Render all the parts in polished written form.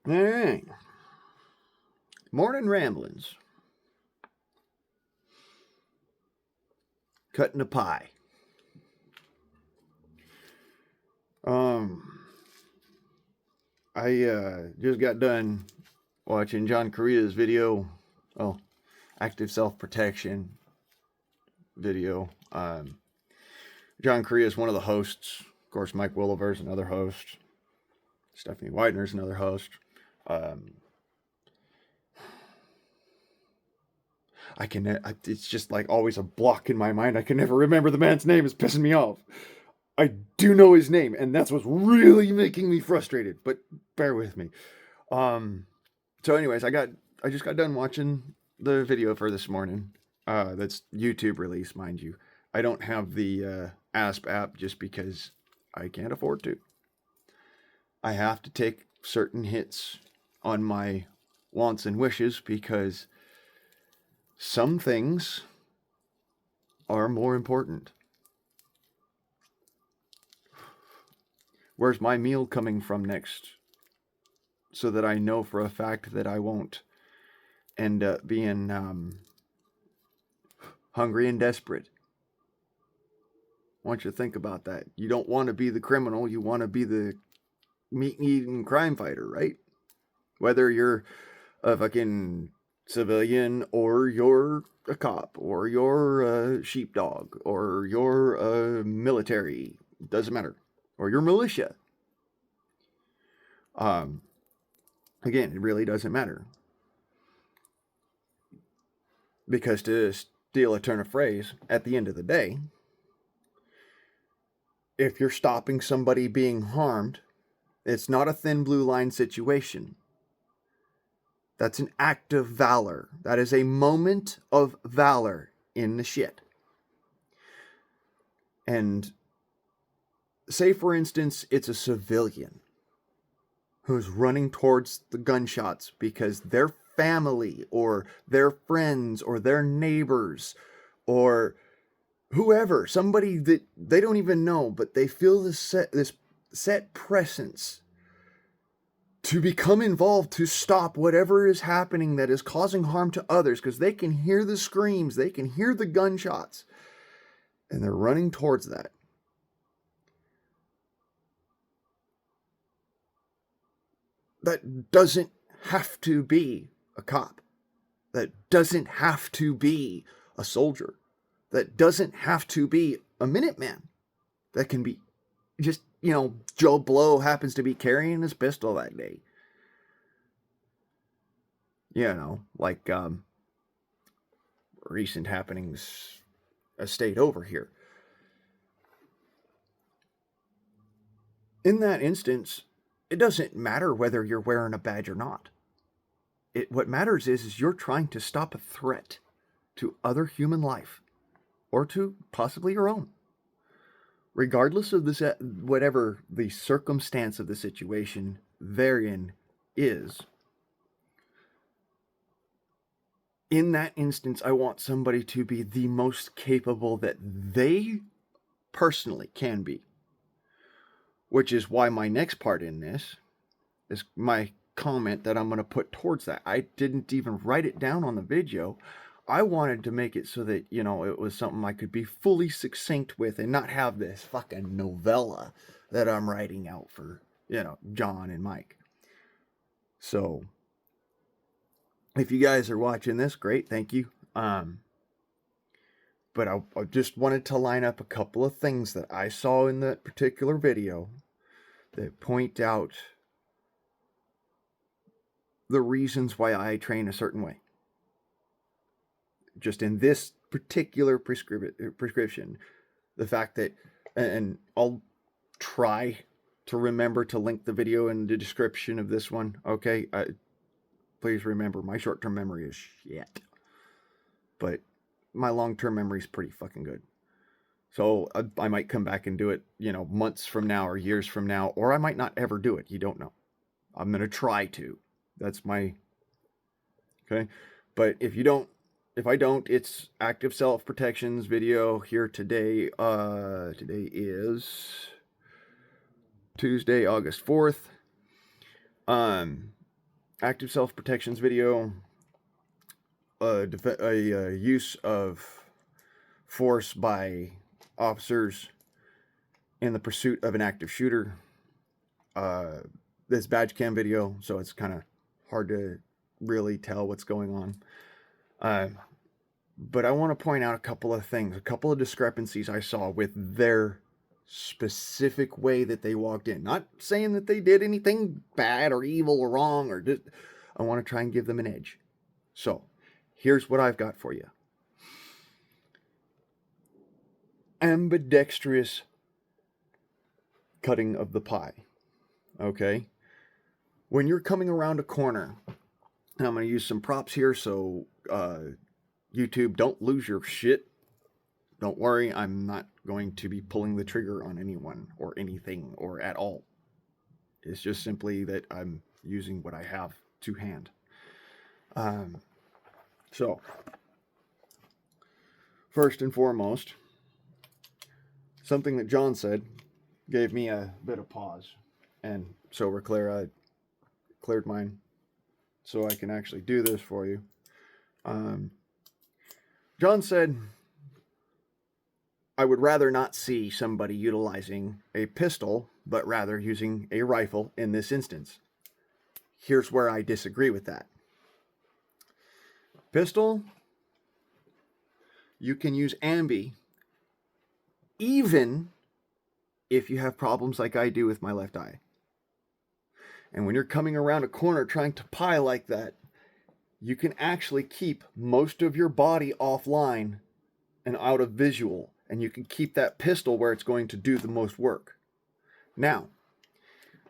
All right. Morning ramblins. Cutting a pie. Um, I just got done watching John Correa's video. Oh, active self protection video. John Correa is one of the hosts. Of course, Mike Williver's another host. Stephanie Widener's another host. Um, it's just like always a block in my mind. I can never remember the man's name. It's pissing me off. I do know his name, and that's what's really making me frustrated. But bear with me. Um, so, anyways, I just got done watching the video for this morning. That's YouTube release, mind you. I don't have the ASP app just because I can't afford to. I have to take certain hits on my wants and wishes because some things are more important. Where's my meal coming from next? So that I know for a fact that I won't end up being hungry and desperate. I want you to think about that. You don't want to be the criminal, you want to be the meat eating crime fighter, right? Whether you're a fucking civilian or you're a cop or you're a sheepdog or you're a military, doesn't matter. Or you're militia. Um, Again, it really doesn't matter. Because to steal a turn of phrase, at the end of the day, if you're stopping somebody being harmed, it's not a thin blue line situation. That's an act of valor. That is a moment of valor in the shit. And say, for instance, it's a civilian who's running towards the gunshots because their family or their friends or their neighbors or whoever, somebody that they don't even know, but they feel this set presence to become involved to stop whatever is happening that is causing harm to others because they can hear the screams, they can hear the gunshots, and they're running towards that. That doesn't have to be a cop. That doesn't have to be a soldier. That doesn't have to be a Minuteman. That can be just, Joe Blow happens to be carrying his pistol that day. Like recent happenings a state over here. In that instance, it doesn't matter whether you're wearing a badge or not. What matters is you're trying to stop a threat to other human life or to possibly your own. Regardless of this, whatever the circumstance of the situation therein is, in that instance, I want somebody to be the most capable that they personally can be. Which is why my next part in this is my comment that I'm going to put towards that. I didn't even write it down on the video. I wanted to make it so that, it was something I could be fully succinct with and not have this fucking novella that I'm writing out for, John and Mike. So, if you guys are watching this, great, thank you. But I just wanted to line up a couple of things that I saw in that particular video that point out the reasons why I train a certain way. Just in this particular prescription, the fact that, and I'll try to remember to link the video in the description of this one, okay? Please remember, my short-term memory is shit. But my long-term memory is pretty fucking good. So I might come back and do it, months from now or years from now, or I might not ever do it. You don't know. I'm going to try to. That's my, okay? But if I don't, it's active self-protections video here today. Today is Tuesday, August 4th. active self-protections video, a use of force by officers in the pursuit of an active shooter. This badge cam video, so it's kind of hard to really tell what's going on. But I want to point out a couple of things, a couple of discrepancies I saw with their specific way that they walked in. Not saying that they did anything bad or evil or wrong, or just, I want to try and give them an edge. So here's what I've got for you. Ambidextrous cutting of the pie. Okay? When you're coming around a corner, and I'm going to use some props here, so YouTube, don't lose your shit. Don't worry, I'm not going to be pulling the trigger on anyone or anything or at all. It's just simply that I'm using what I have to hand. So, first and foremost, something that John said gave me a bit of pause. And so we're clear. I cleared mine so I can actually do this for you. John said, I would rather not see somebody utilizing a pistol, but rather using a rifle in this instance. Here's where I disagree with that. Pistol, you can use ambi, even if you have problems like I do with my left eye. And when you're coming around a corner trying to pie like that, you can actually keep most of your body offline and out of visual. And you can keep that pistol where it's going to do the most work. Now,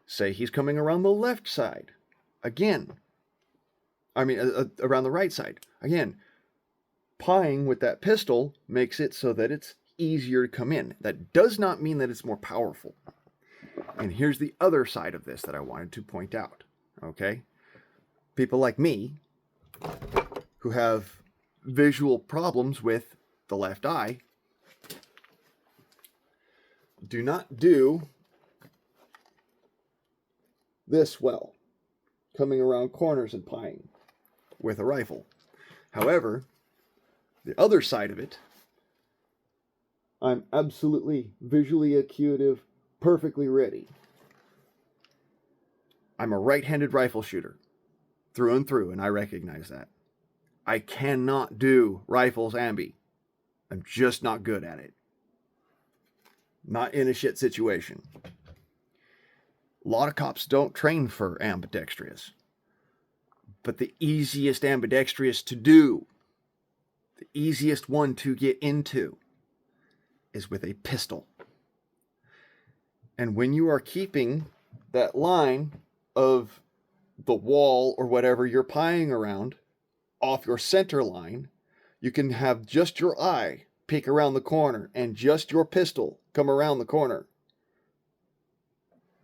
say he's coming around the left side. Again, around the right side. Again, pieing with that pistol makes it so that it's easier to come in. That does not mean that it's more powerful. And here's the other side of this that I wanted to point out. Okay? People like me, who have visual problems with the left eye, do not do this well, coming around corners and pieing with a rifle. However, the other side of it, I'm absolutely visually acutive, perfectly ready. I'm a right-handed rifle shooter through and through, and I recognize that. I cannot do rifles ambi. I'm just not good at it. Not in a shit situation. A lot of cops don't train for ambidextrous. But the easiest ambidextrous to do, the easiest one to get into, is with a pistol. And when you are keeping that line of the wall or whatever you're pieing around off your center line, you can have just your eye peek around the corner and just your pistol come around the corner.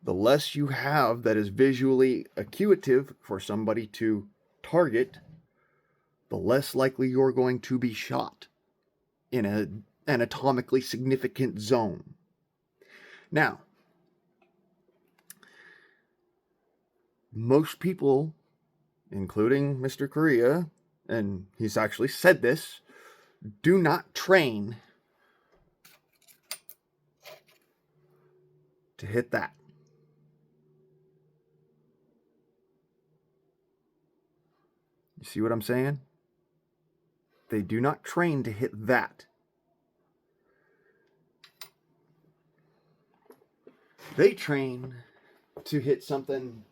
The less you have that is visually acutive for somebody to target, the less likely you're going to be shot in an anatomically significant zone. Now, most people, including Mr. Korea, and he's actually said this, do not train to hit that. You see what I'm saying? They do not train to hit that. They train to hit something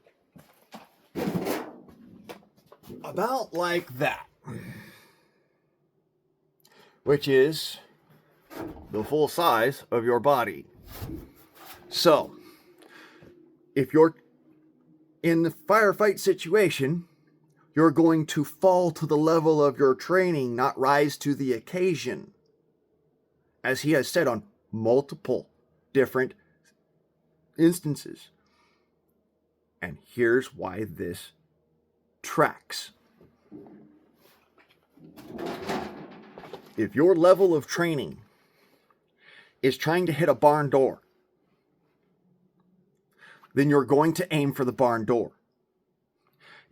about like that, which is the full size of your body. So, if you're in the firefight situation, you're going to fall to the level of your training, not rise to the occasion. As he has said on multiple different instances. And here's why this tracks. If your level of training is trying to hit a barn door, then you're going to aim for the barn door.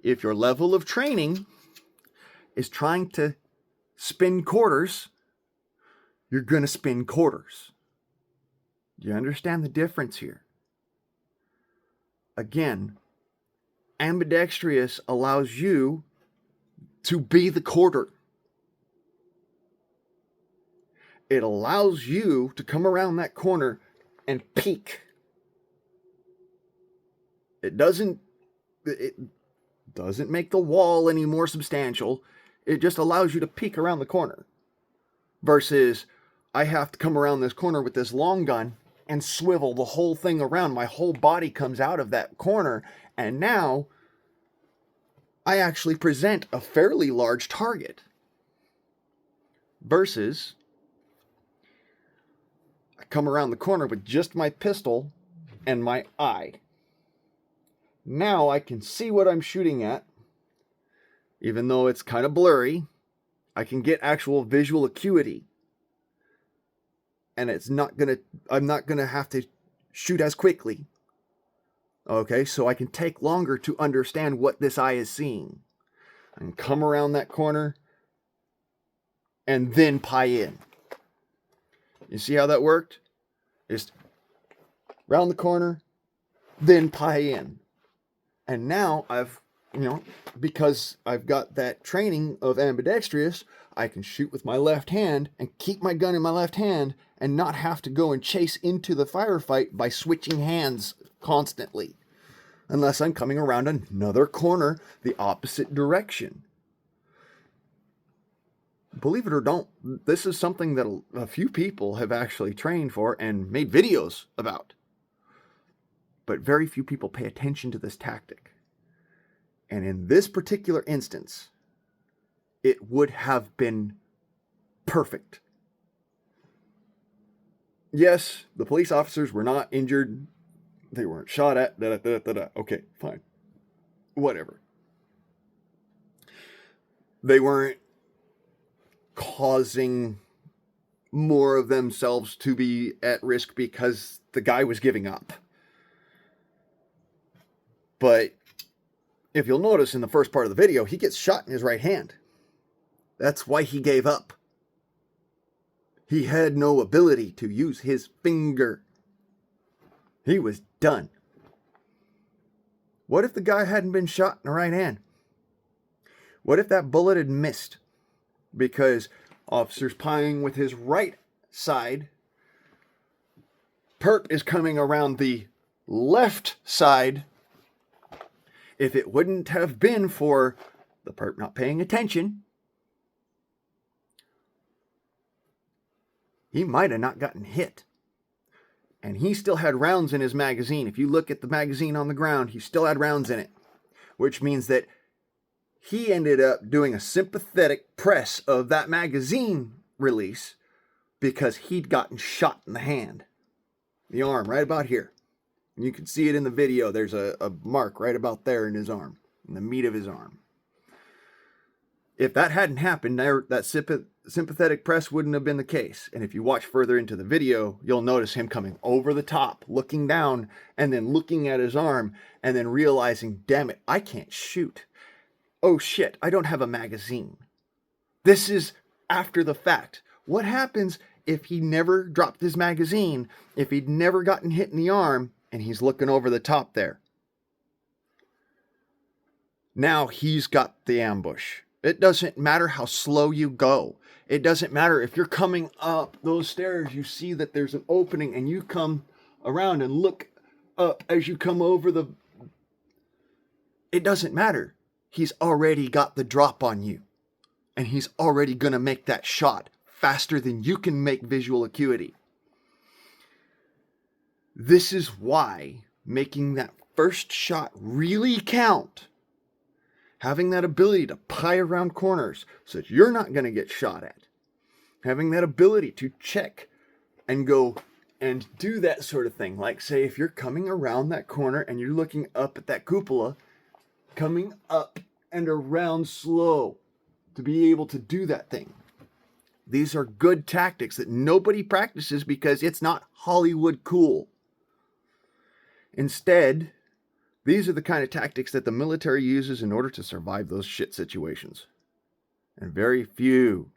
if your level of training is trying to spin quarters, you're going to spin quarters. Do you understand the difference here? Again, ambidextrous allows you to be the quarter. It allows you to come around that corner and peek. It doesn't make the wall any more substantial. It just allows you to peek around the corner. Versus, I have to come around this corner with this long gun and swivel the whole thing around. My whole body comes out of that corner, and now I actually present a fairly large target. Versus, I come around the corner with just my pistol and my eye. Now I can see what I'm shooting at. Even though it's kind of blurry, I can get actual visual acuity. And I'm not gonna have to shoot as quickly. Okay, so I can take longer to understand what this eye is seeing. I can come around that corner and then pie in. You see how that worked? Just round the corner, then pie in. And now because I've got that training of ambidextrous, I can shoot with my left hand and keep my gun in my left hand and not have to go and chase into the firefight by switching hands constantly. Unless I'm coming around another corner the opposite direction. Believe it or don't, this is something that a few people have actually trained for and made videos about. But very few people pay attention to this tactic. And in this particular instance, it would have been perfect. Yes, the police officers were not injured. They weren't shot at. Okay, fine. Whatever. They weren't causing more of themselves to be at risk because the guy was giving up. But if you'll notice in the first part of the video, he gets shot in his right hand. That's why he gave up. He had no ability to use his finger. He was done. What if the guy hadn't been shot in the right hand? What if that bullet had missed? Because officer's pieing with his right side. Perp is coming around the left side. If it wouldn't have been for the perp not paying attention, he might have not gotten hit. And he still had rounds in his magazine. If you look at the magazine on the ground, he still had rounds in it. Which means that he ended up doing a sympathetic press of that magazine release because he'd gotten shot in the hand. The arm, right about here. And you can see it in the video. There's a mark right about there in his arm, in the meat of his arm. If that hadn't happened, that sympathetic press wouldn't have been the case. And if you watch further into the video, you'll notice him coming over the top, looking down, and then looking at his arm, and then realizing, damn it, I can't shoot. Oh shit, I don't have a magazine. This is after the fact. What happens if he never dropped his magazine, if he'd never gotten hit in the arm, and he's looking over the top there? Now he's got the ambush. It doesn't matter how slow you go. It doesn't matter if you're coming up those stairs, you see that there's an opening and you come around and look up as you come over the... It doesn't matter. He's already got the drop on you. And he's already going to make that shot faster than you can make visual acuity. This is why making that first shot really count, having that ability to pie around corners so that you're not going to get shot at, having that ability to check and go and do that sort of thing. Like say if you're coming around that corner and you're looking up at that cupola, coming up and around slow to be able to do that thing. These are good tactics that nobody practices because it's not Hollywood cool. Instead, These are the kind of tactics that the military uses in order to survive those shit situations. And very few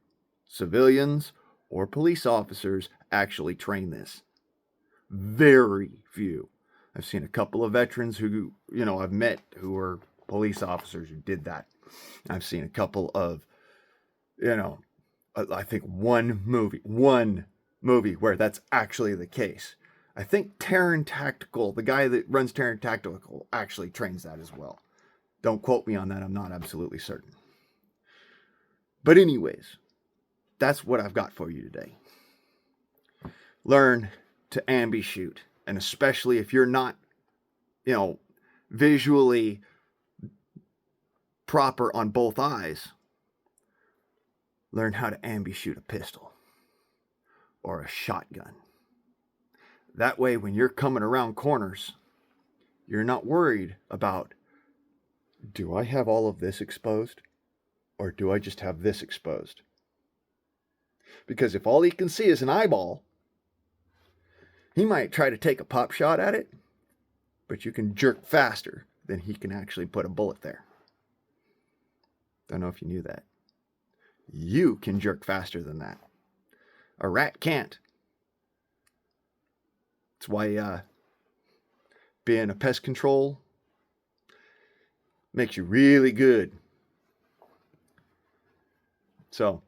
civilians or police officers actually train this. Very few. I've seen a couple of veterans who, I've met who were police officers who did that. I've seen a couple of, I think one movie where that's actually the case. I think Terran Tactical, the guy that runs Terran Tactical, actually trains that as well. Don't quote me on that. I'm not absolutely certain. But anyways, that's what I've got for you today. Learn to ambi shoot. And especially if you're not, visually proper on both eyes, learn how to ambi shoot a pistol or a shotgun. That way, when you're coming around corners, you're not worried about, do I have all of this exposed? Or do I just have this exposed? Because if all he can see is an eyeball, he might try to take a pop shot at it, but you can jerk faster than he can actually put a bullet there. Don't know if you knew that. You can jerk faster than that. A rat can't. That's why being a pest control makes you really good. So,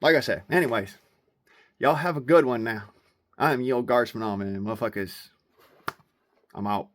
like I said, anyways, y'all have a good one now. I'm your guardsman, man, motherfuckers. I'm out.